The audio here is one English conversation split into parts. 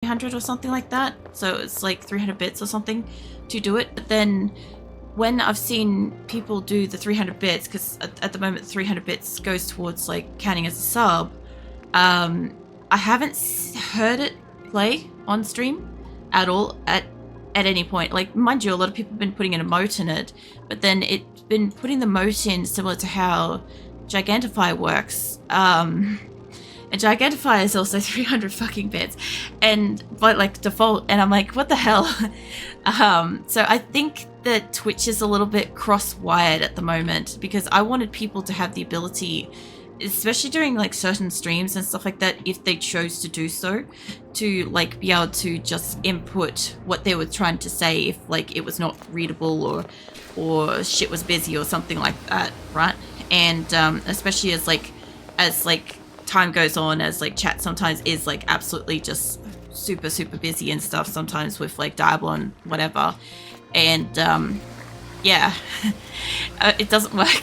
300 or something like that. So it's like 300 bits or something to do it. But then when I've seen people do the 300 bits, because at the moment 300 bits goes towards like counting as a sub, I haven't heard it play on stream at all at any point. Like, mind you, a lot of people have been putting an emote in it, but then it's been putting the emote in similar to how Gigantify works. And Gigantify is also 300 fucking bits, and but like default, and I'm like, what the hell? So I think that Twitch is a little bit cross-wired at the moment, because I wanted people to have the ability, especially during like certain streams and stuff like that, if they chose to do so, to like be able to just input what they were trying to say if like it was not readable or shit was busy or something like that, right? And especially as time goes on, as like chat sometimes is like absolutely just super busy and stuff, sometimes with like Diablo and whatever, and yeah. It doesn't work.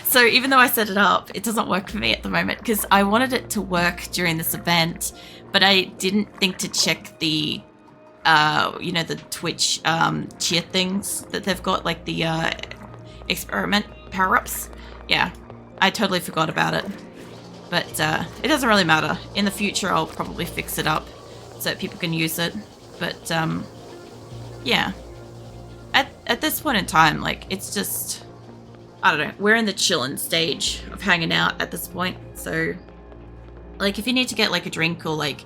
So even though I set it up, it doesn't work for me at the moment, because I wanted it to work during this event, but I didn't think to check the the Twitch cheer things that they've got, like the experiment power-ups. Yeah, I totally forgot about it. But it doesn't really matter. In the future, I'll probably fix it up so that people can use it. But yeah, at this point in time, like, it's just, I don't know, we're in the chillin' stage of hanging out at this point. So, like, if you need to get like a drink or like,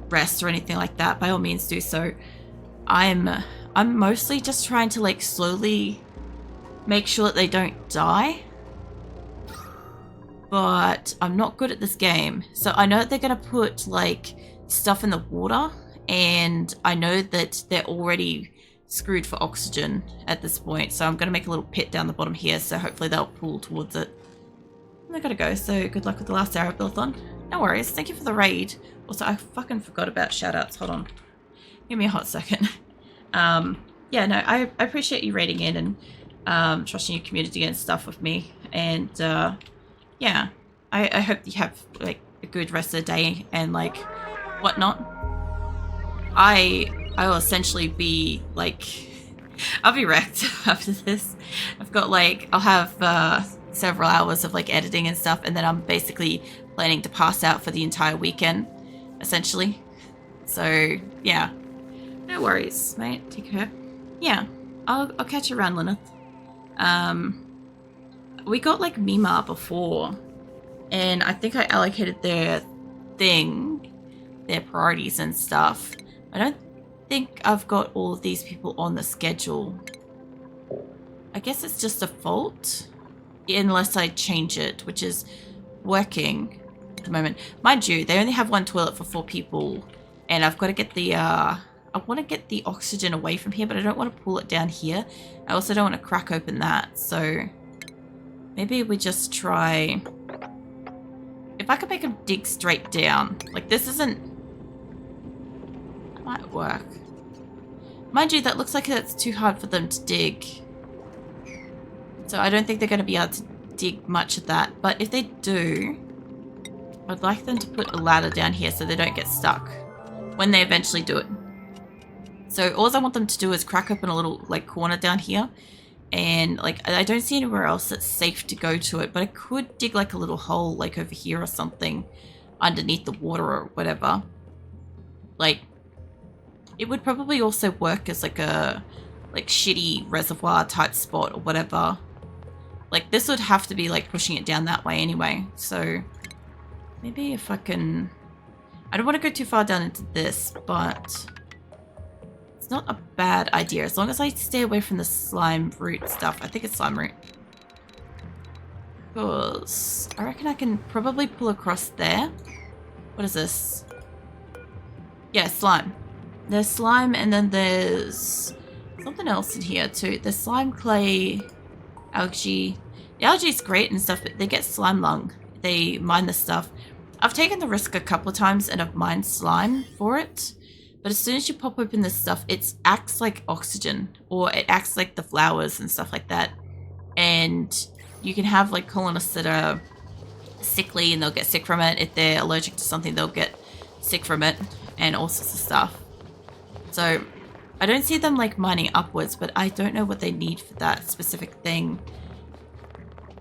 rest or anything like that, by all means do so. I'm mostly just trying to like slowly make sure that they don't die. But I'm not good at this game. So I know that they're going to put like stuff in the water, and I know that they're already screwed for oxygen at this point. So I'm going to make a little pit down the bottom here, so hopefully they'll pull towards it. And I gotta go, so good luck with the last hour, Thon. No worries, thank you for the raid. Also, I fucking forgot about shoutouts. Hold on. Give me a hot second. Yeah, no, I appreciate you raiding in and trusting your community and stuff with me. And yeah, I hope you have like a good rest of the day and like whatnot. I'll essentially be like, I'll be wrecked after this. I've got like, I'll have several hours of like editing and stuff, and then I'm basically planning to pass out for the entire weekend, essentially. So yeah, no worries, mate. Take care. Yeah, I'll catch you around, Lyneth. We got like Mima before, and I think I allocated their priorities and stuff. I don't think I've got all of these people on the schedule. I guess it's just default, unless I change it, which is working at the moment. Mind you, they only have one toilet for 4 people, and I've got to get the I want to get the oxygen away from here, but I don't want to pull it down here. I also don't want to crack open that, so maybe we just try, if I could make them dig straight down. Like, this isn't, it might work. Mind you, that looks like it's too hard for them to dig. So I don't think they're going to be able to dig much of that. But if they do, I'd like them to put a ladder down here so they don't get stuck when they eventually do it. So all I want them to do is crack open a little like corner down here. And like, I don't see anywhere else that's safe to go to it, but I could dig like a little hole like over here or something underneath the water or whatever. Like, it would probably also work as like a shitty reservoir type spot or whatever. Like, this would have to be like pushing it down that way anyway. So maybe if I can, I don't want to go too far down into this, but it's not a bad idea as long as I stay away from the slime root stuff. I think it's slime root. Because I reckon I can probably pull across there. What is this? Yeah, slime. There's slime, and then there's something else in here too. There's slime, clay, algae. The algae is great and stuff, but they get slime lung. They mine the stuff. I've taken the risk a couple of times and I've mined slime for it. But as soon as you pop open this stuff, it acts like oxygen, or it acts like the flowers and stuff like that. And you can have like colonists that are sickly and they'll get sick from it. If they're allergic to something, they'll get sick from it and all sorts of stuff. So I don't see them like mining upwards, but I don't know what they need for that specific thing.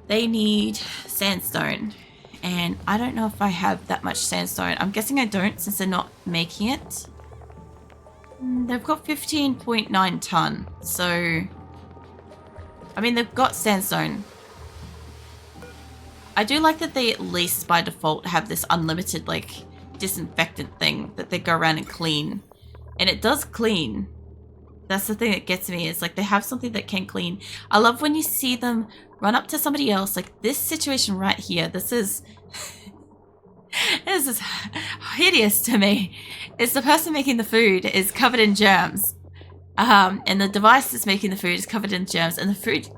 They need sandstone, and I don't know if I have that much sandstone. I'm guessing I don't, since they're not making it. They've got 15.9 ton, so I mean, they've got sandstone. I do like that they at least by default have this unlimited like disinfectant thing that they go around and clean, and it does clean. That's the thing that gets me, is like they have something that can clean. I love when you see them run up to somebody else, like this situation right here. This is this is hideous to me. It's the person making the food is covered in germs, and the device that's making the food is covered in germs, and the food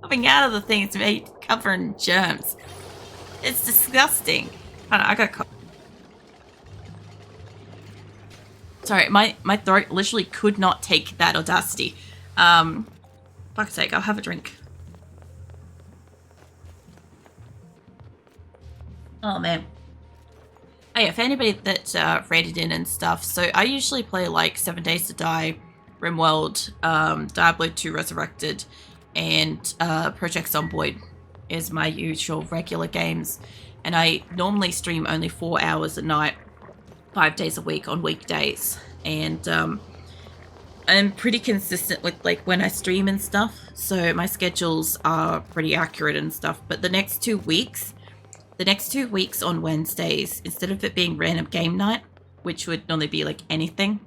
coming out of the thing is made covered in germs. It's disgusting. I got. Sorry, my throat literally could not take that audacity. Fuck's sake, I'll have a drink. Oh man. Oh yeah, for anybody that raided in and stuff, so I usually play like 7 Days to Die, RimWorld, Diablo 2 Resurrected, and Project Zomboid is my usual regular games. And I normally stream only 4 hours a night, 5 days a week on weekdays. And I'm pretty consistent with like when I stream and stuff, so my schedules are pretty accurate and stuff. But the next 2 weeks on Wednesdays, instead of it being random game night, which would normally be like anything,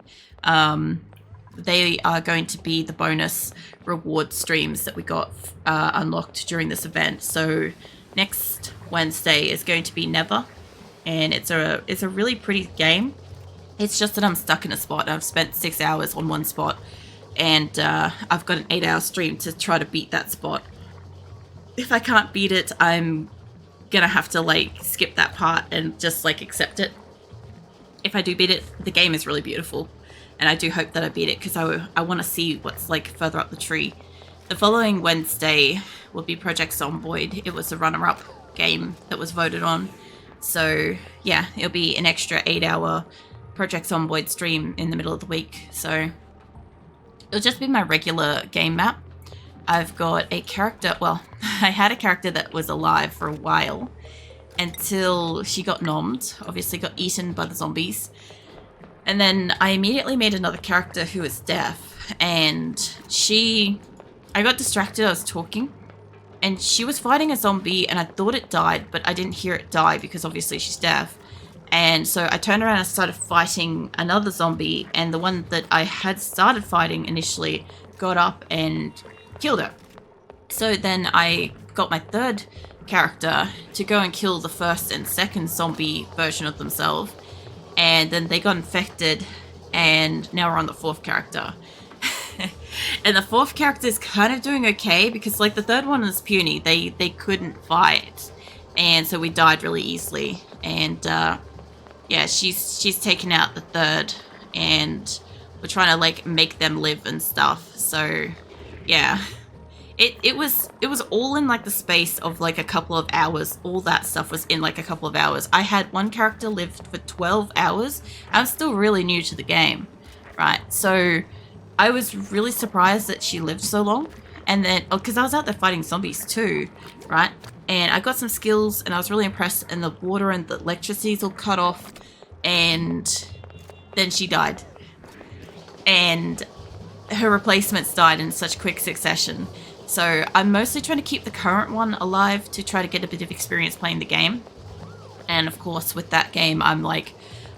they are going to be the bonus reward streams that we got unlocked during this event. So next Wednesday is going to be Never, and it's a really pretty game. It's just that I'm stuck in a spot. I've spent 6 hours on one spot, and I've got an 8-hour stream to try to beat that spot. If I can't beat it, I'm gonna have to like skip that part and just like accept it. If I do beat it, the game is really beautiful, and I do hope that I beat it, because I want to see what's like further up the tree. The following Wednesday will be Project Zomboid. It was a runner-up game that was voted on, so yeah, it'll be an extra 8-hour Project Zomboid stream in the middle of the week. So it'll just be my regular game map. I've got a character, well, I had a character that was alive for a while until she got nommed, obviously got eaten by the zombies. And then I immediately made another character who was deaf, and I got distracted, I was talking, and she was fighting a zombie, and I thought it died, but I didn't hear it die because obviously she's deaf. And so I turned around and started fighting another zombie, and the one that I had started fighting initially got up and killed her. So then I got my third character to go and kill the first and second zombie version of themselves, and then they got infected, and now we're on the fourth character. And the fourth character is kind of doing okay, because like the third one is puny. They couldn't fight, and so we died really easily. And yeah, she's taken out the third, and we're trying to like make them live and stuff. So yeah, it was all in like the space of like a couple of hours. All that stuff was in like a couple of hours. I had one character live for 12 hours. I'm still really new to the game, right? So I was really surprised that she lived so long. And then, because I was out there fighting zombies too, right? And I got some skills, and I was really impressed, and the water and the electricity's all cut off, and then she died. And her replacements died in such quick succession. So I'm mostly trying to keep the current one alive to try to get a bit of experience playing the game. And of course, with that game, I'm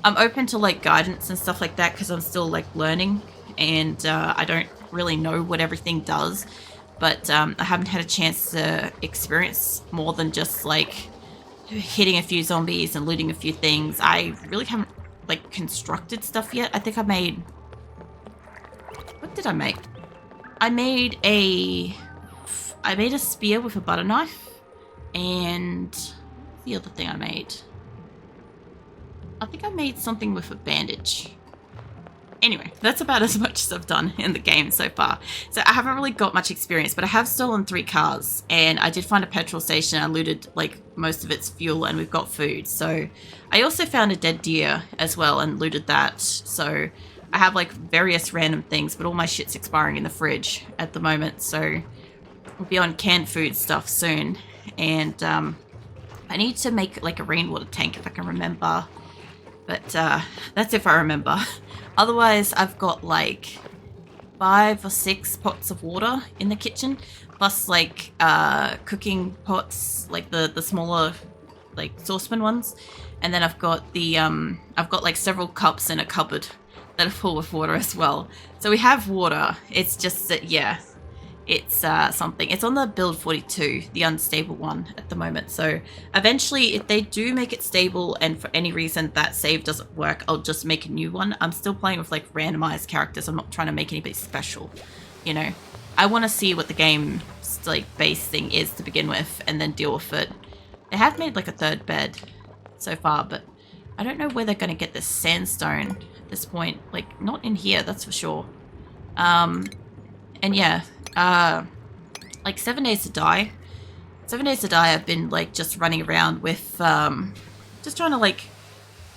open to like guidance and stuff like that, because I'm still like learning, and I don't really know what everything does. But I haven't had a chance to experience more than just like hitting a few zombies and looting a few things. I really haven't like constructed stuff yet. I think I made... What did I make? I made a spear with a butter knife, and the other thing I made, I think I made something with a bandage. Anyway, that's about as much as I've done in the game so far. So I haven't really got much experience, but I have stolen 3 cars, and I did find a petrol station. I looted like most of its fuel, and we've got food. So I also found a dead deer as well and looted that. So I have like various random things, but all my shit's expiring in the fridge at the moment. So we'll be on canned food stuff soon. And I need to make like a rainwater tank if I can remember. But that's if I remember. Otherwise, I've got like 5 or 6 pots of water in the kitchen, plus like cooking pots, like the smaller like saucepan ones. And then I've got the I've got like several cups in a cupboard that are full with water as well. So we have water. It's just that, yeah, it's something. It's on the build 42, the unstable one at the moment. So eventually, if they do make it stable and for any reason that save doesn't work, I'll just make a new one. I'm still playing with like randomized characters. I'm not trying to make anybody special, you know. I want to see what the game's like base thing is to begin with and then deal with it. They have made like a 3rd bed so far, but I don't know where they're going to get this sandstone at this point. Like, not in here, that's for sure. And yeah, like 7 Days to Die. 7 Days to Die, I've been like just running around with, just trying to like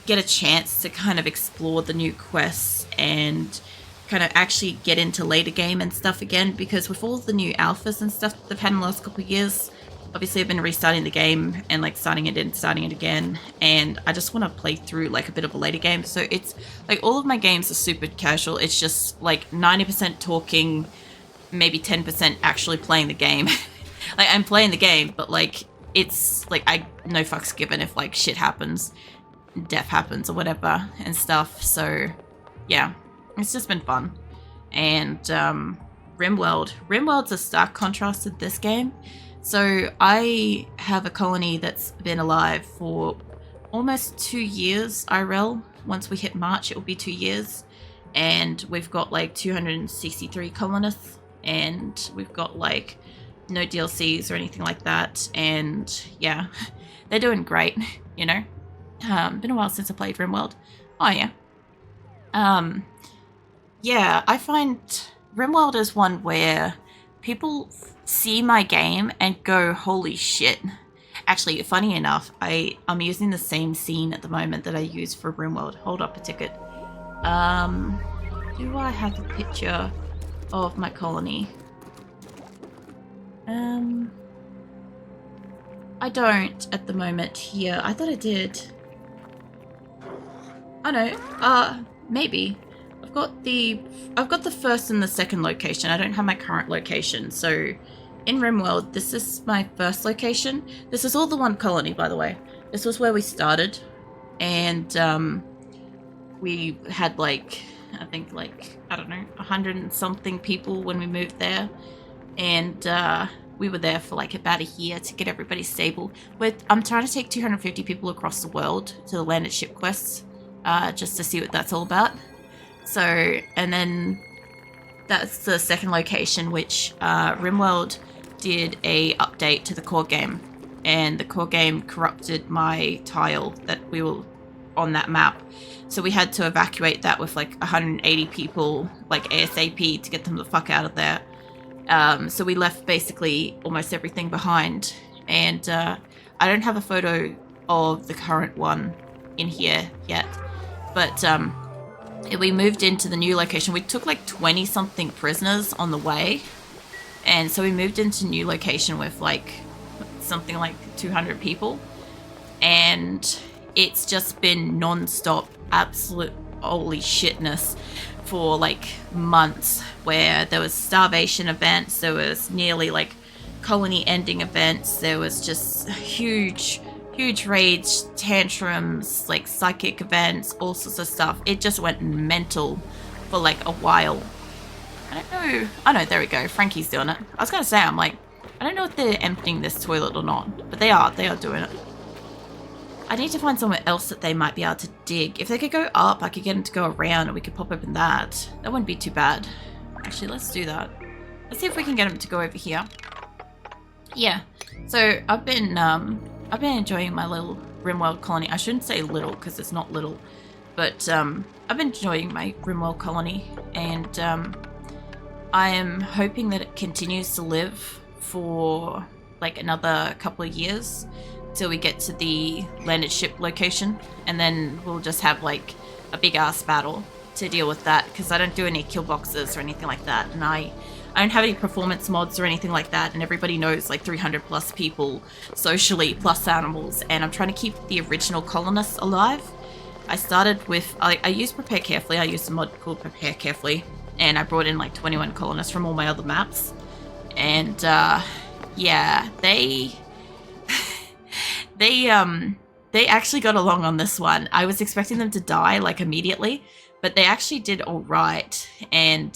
get a chance to kind of explore the new quests and kind of actually get into later game and stuff again, because with all the new alphas and stuff they've had in the last couple of years, obviously I've been restarting the game and like starting it and starting it again, and I just want to play through like a bit of a later game. So it's like all of my games are super casual. It's just like 90% talking, maybe 10% actually playing the game. Like, I'm playing the game, but like it's like I no fucks given if like shit happens, death happens or whatever and stuff. So yeah, it's just been fun. And Rimworld's a stark contrast to this game. So I have a colony that's been alive for almost 2 years IRL. Once we hit March, it will be 2 years. And we've got like 263 colonists. And we've got like no DLCs or anything like that. And yeah, they're doing great, you know. Been a while since I played Rimworld. Oh yeah. Yeah, I find Rimworld is one where people see my game and go, holy shit. Actually, funny enough, I'm using the same scene at the moment that I use for Rimworld. Hold up a ticket. Do I have a picture of my colony? I don't at the moment here. I thought I did. I know. Maybe. I've got the first and the second location. I don't have my current location. So in RimWorld, this is my first location. This is all the one colony, by the way. This was where we started. And we had like, I think like, I don't know, 100 and something people when we moved there. And we were there for like about a year to get everybody stable. I'm trying to take 250 people across the world to the landed ship quests, just to see what that's all about. So, and then that's the second location, which RimWorld did a update to the core game, and the core game corrupted my tile that we were on that map. So we had to evacuate that with like 180 people, like ASAP, to get them the fuck out of there. So we left basically almost everything behind, and I don't have a photo of the current one in here yet, but we moved into the new location. We took like 20 something prisoners on the way, and so we moved into new location with like something like 200 people, and it's just been non-stop absolute holy shitness for like months, where there was starvation events, there was nearly like colony ending events, there was just huge rage, tantrums, like psychic events, all sorts of stuff. It just went mental for like a while. I don't know. Oh no, there we go. Frankie's doing it. I was gonna say, I'm like, I don't know if they're emptying this toilet or not, but they are doing it. I need to find somewhere else that they might be able to dig. If they could go up, I could get them to go around and we could pop open that. That wouldn't be too bad. Actually, let's do that. Let's see if we can get them to go over here. Yeah. So I've been enjoying my little RimWorld colony. I shouldn't say little because it's not little, But I've been enjoying my Rimworld colony, and I am hoping that it continues to live for like another couple of years till we get to the landed ship location, and then we'll just have like a big ass battle to deal with that, because I don't do any kill boxes or anything like that, and I don't have any performance mods or anything like that, and everybody knows like 300 plus people socially plus animals, and I'm trying to keep the original colonists alive. I started with, I used Prepare Carefully. I used a mod called Prepare Carefully, and I brought in like 21 colonists from all my other maps. And yeah, they actually got along on this one. I was expecting them to die like immediately, but they actually did all right. And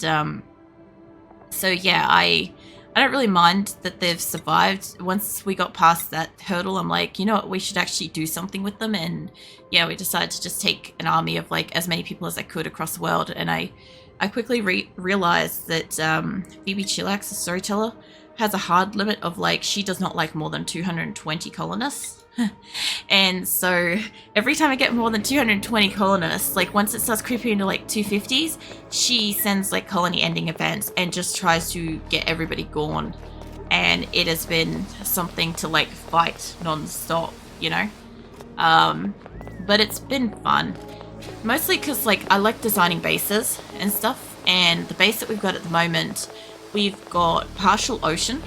so yeah, I don't really mind that they've survived. Once we got past that hurdle, I'm like, you know what, we should actually do something with them. And yeah, we decided to just take an army of like as many people as I could across the world. And I quickly realized that Phoebe Chillax, the storyteller, has a hard limit of like, she does not like more than 220 colonists. And so every time I get more than 220 colonists, like once it starts creeping into like 250s, she sends like colony ending events and just tries to get everybody gone. And it has been something to like fight non-stop, you know? But it's been fun. Mostly because like I like designing bases and stuff, and the base that we've got at the moment, we've got partial ocean.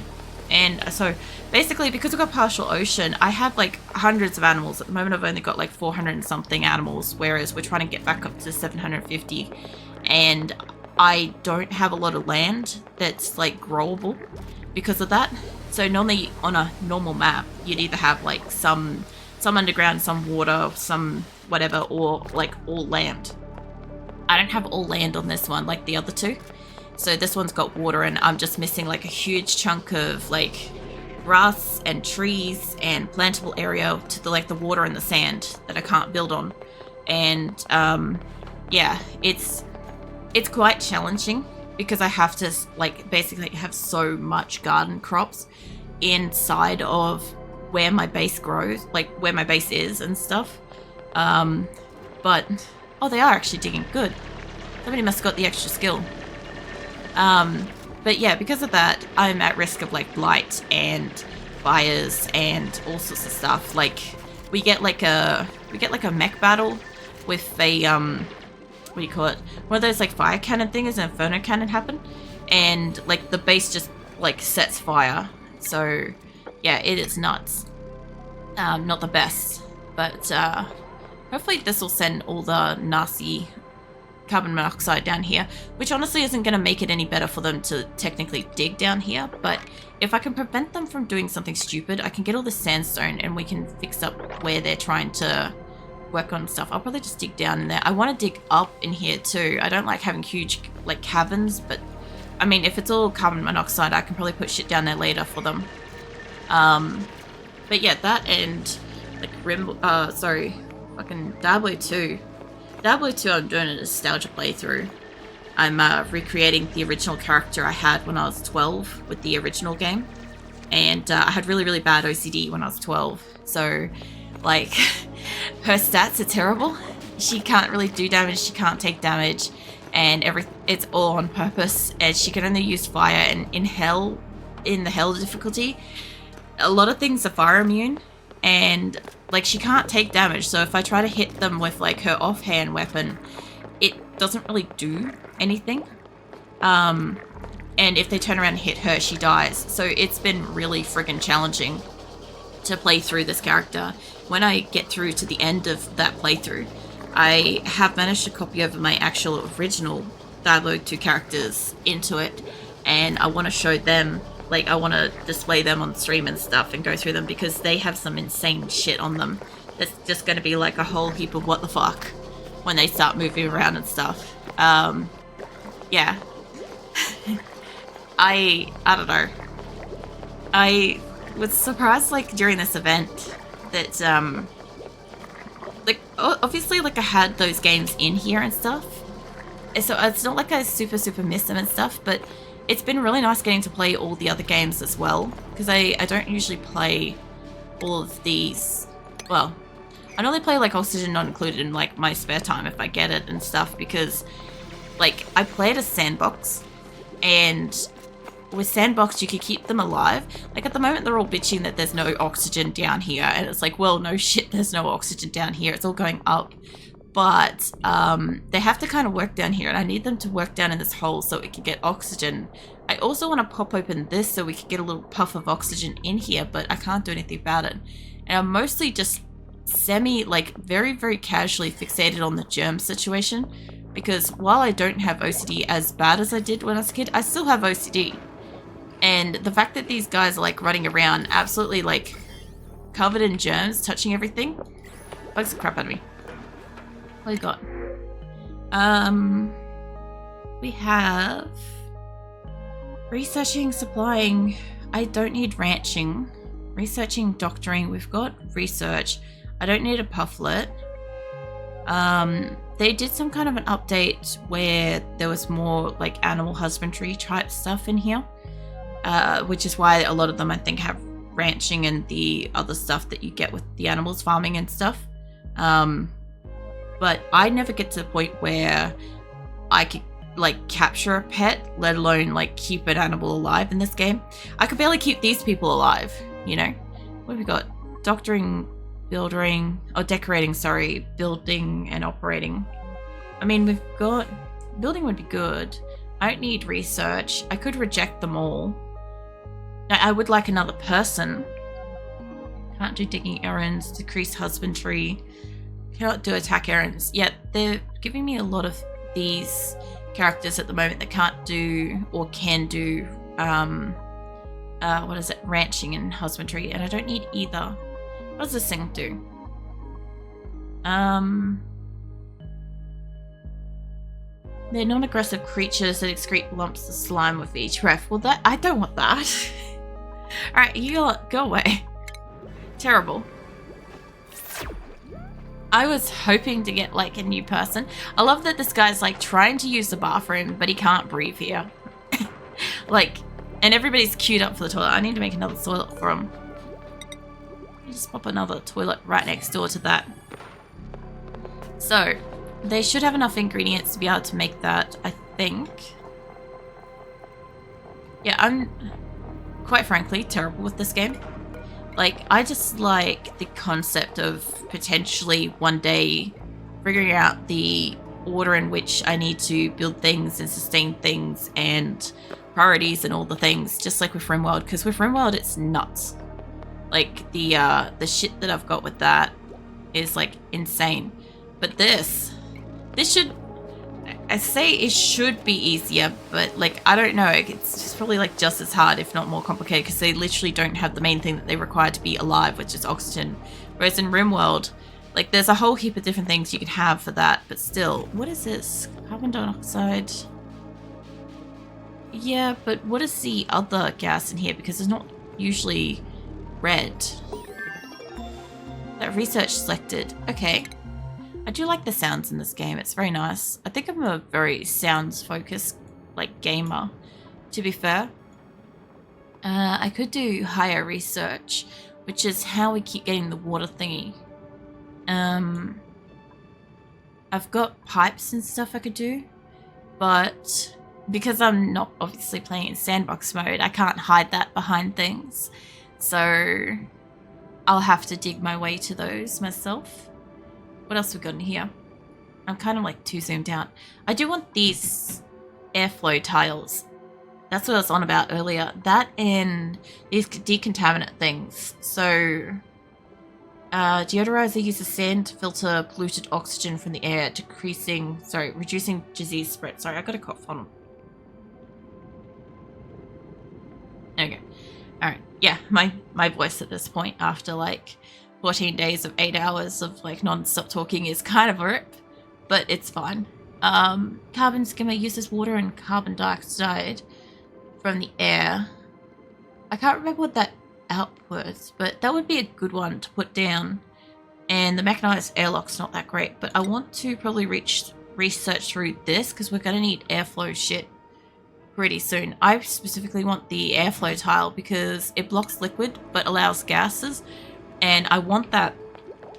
And so basically, because we've got partial ocean, I have like hundreds of animals. At the moment I've only got like 400 and something animals, whereas we're trying to get back up to 750, and I don't have a lot of land that's like growable because of that. So normally on a normal map you'd either have like some underground, some water, some whatever, or like all land. I don't have all land on this one like the other two. So this one's got water, and I'm just missing like a huge chunk of like grass and trees and plantable area to the like the water and the sand that I can't build on. And yeah, it's quite challenging because I have to like basically have so much garden crops inside of where my base grows, like where my base is and stuff. But oh, they are actually digging good. Somebody must have got the extra skill. But yeah, because of that, I'm at risk of like blight and fires and all sorts of stuff. Like we get like a mech battle with a what do you call it? One of those like fire cannon things, an inferno cannon happen, and like the base just like sets fire. So yeah, it is nuts. Not the best, but hopefully this will send all the nasty carbon monoxide down here, which honestly isn't going to make it any better for them to technically dig down here. But if I can prevent them from doing something stupid, I can get all the sandstone and we can fix up where they're trying to work on stuff. I'll probably just dig down in there. I want to dig up in here too. I don't like having huge like caverns, but I mean, if it's all carbon monoxide, I can probably put shit down there later for them. But yeah, that and like fucking Diablo 2. Diablo 2, I'm doing a nostalgia playthrough. I'm recreating the original character I had when I was 12 with the original game. And I had really, really bad OCD when I was 12. So, like, her stats are terrible. She can't really do damage, she can't take damage, and it's all on purpose. And she can only use fire, and in the hell difficulty, a lot of things are fire immune. And like she can't take damage, so if I try to hit them with like her offhand weapon, it doesn't really do anything. And if they turn around and hit her, she dies. So it's been really friggin' challenging to play through this character. When I get through to the end of that playthrough, I have managed to copy over my actual original Diablo 2 characters into it, and I want to show them. Like, I want to display them on stream and stuff and go through them because they have some insane shit on them. That's just going to be like a whole heap of what the fuck when they start moving around and stuff. Yeah. I don't know. I was surprised, like, during this event that, like, obviously, like, I had those games in here and stuff. So it's not like I super miss them and stuff, but it's been really nice getting to play all the other games as well, because I don't usually play all of these. Well, I normally play like Oxygen Not Included in like my spare time if I get it and stuff, because like I play it as sandbox, and with sandbox you can keep them alive. Like at the moment they're all bitching that there's no oxygen down here, and it's like, well, no shit, there's no oxygen down here, it's all going up. But they have to kind of work down here, and I need them to work down in this hole so it can get oxygen. I also want to pop open this so we can get a little puff of oxygen in here, but I can't do anything about it. And I'm mostly just like very, very casually fixated on the germ situation, because while I don't have OCD as bad as I did when I was a kid, I still have OCD. And the fact that these guys are like running around absolutely like covered in germs, touching everything, bugs the crap out of me. What do we got? We have researching, supplying. I don't need ranching. Researching, doctoring. We've got research. I don't need a pufflet. They did some kind of an update where there was more like animal husbandry type stuff in here, which is why a lot of them I think have ranching and the other stuff that you get with the animals, farming and stuff. But I never get to the point where I could like capture a pet, let alone like keep an animal alive in this game. I could barely keep these people alive, you know. What have we got? Doctoring, building, or decorating, sorry, building and operating. I mean, we've got, building would be good. I don't need research. I could reject them all. I would like another person. Can't do digging errands, decrease husbandry. Cannot do attack errands. Yet they're giving me a lot of these characters at the moment that can't do or can do what is it, ranching and husbandry, and I don't need either. What does this thing do? They're non-aggressive creatures that excrete lumps of slime with each breath. Well, that, I don't want that. Alright, you go away. Terrible. I was hoping to get like a new person. I love that this guy's like trying to use the bathroom, but he can't breathe here. Like, and everybody's queued up for the toilet. I need to make another toilet for him. Just pop another toilet right next door to that. So, they should have enough ingredients to be able to make that, I think. Yeah, I'm quite frankly terrible with this game. Like, I just like the concept of potentially one day figuring out the order in which I need to build things and sustain things and priorities and all the things, just like with RimWorld, because with RimWorld it's nuts. Like, the shit that I've got with that is like insane. But this should, I say it should be easier, but like, I don't know, it's just probably like just as hard, if not more complicated, because they literally don't have the main thing that they require to be alive, which is oxygen. Whereas in RimWorld, like, there's a whole heap of different things you can have for that, but still, what is this? Carbon dioxide. Yeah, but what is the other gas in here? Because it's not usually red. That research selected. Okay. I do like the sounds in this game. It's very nice. I think I'm a very sounds-focused, like, gamer, to be fair. I could do higher research, which is how we keep getting the water thingy. I've got pipes and stuff I could do, but because I'm not obviously playing in sandbox mode, I can't hide that behind things. So I'll have to dig my way to those myself. What else we got in here? I'm kind of like too zoomed out. I do want these airflow tiles. That's what I was on about earlier. That and these decontaminant things. So, deodorizer uses sand to filter polluted oxygen from the air, reducing disease spread. Sorry, I got a cough on. There we go. Alright, yeah, my voice at this point after like 14 days of 8 hours of like non-stop talking is kind of a rip, but it's fine. Carbon skimmer uses water and carbon dioxide from the air. I can't remember what that outputs, but that would be a good one to put down. And the mechanized airlock's not that great, but I want to probably research through this because we're going to need airflow shit pretty soon. I specifically want the airflow tile because it blocks liquid but allows gases, and I want that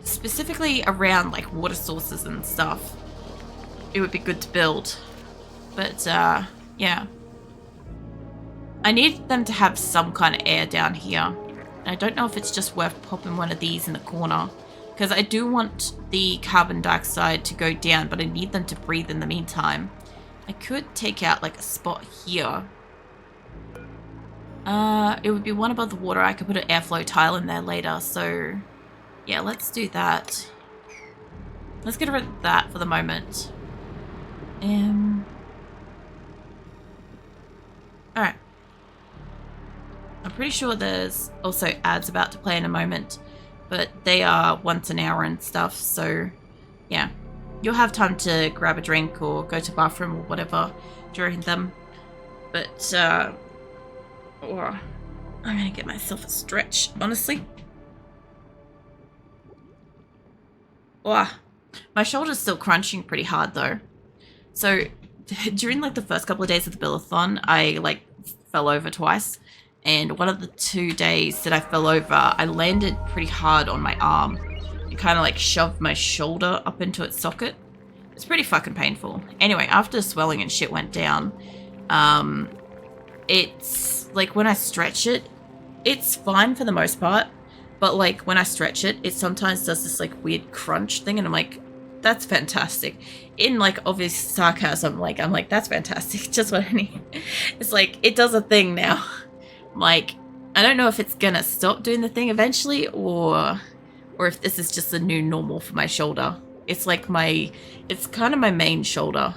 specifically around like water sources and stuff, it would be good to build. But yeah, I need them to have some kind of air down here. And I don't know if it's just worth popping one of these in the corner, because I do want the carbon dioxide to go down, but I need them to breathe in the meantime. I could take out like a spot here. It would be one above the water. I could put an airflow tile in there later. So yeah, let's do that. Let's get rid of that for the moment. Alright. I'm pretty sure there's also ads about to play in a moment, but they are once an hour and stuff, so yeah. You'll have time to grab a drink or go to the bathroom or whatever during them. But, or I'm gonna get myself a stretch, honestly. Oh, my shoulder's still crunching pretty hard though. So during like the first couple of days of the Billathon, I like fell over twice. And one of the 2 days that I fell over, I landed pretty hard on my arm. It kind of like shoved my shoulder up into its socket. It's pretty fucking painful. Anyway, after swelling and shit went down, it's like when I stretch it, it's fine for the most part. But like when I stretch it, it sometimes does this like weird crunch thing, and I'm like, that's fantastic. In like obvious sarcasm, like I'm like, that's fantastic. Just what I need. It's like it does a thing now. Like I don't know if it's gonna stop doing the thing eventually, or if this is just the new normal for my shoulder. It's like it's kind of my main shoulder.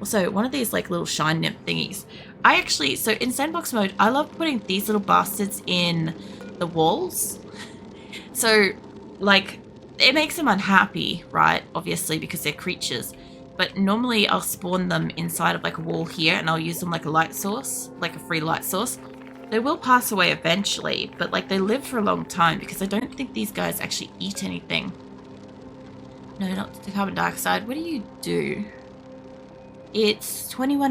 Also, one of these like little shine nip thingies. I actually, so in sandbox mode, I love putting these little bastards in the walls. So, like, it makes them unhappy, right? Obviously, because they're creatures. But normally I'll spawn them inside of like a wall here, and I'll use them like a light source, like a free light source. They will pass away eventually, but like they live for a long time because I don't think these guys actually eat anything. No, not the carbon dioxide. What do you do? It's 21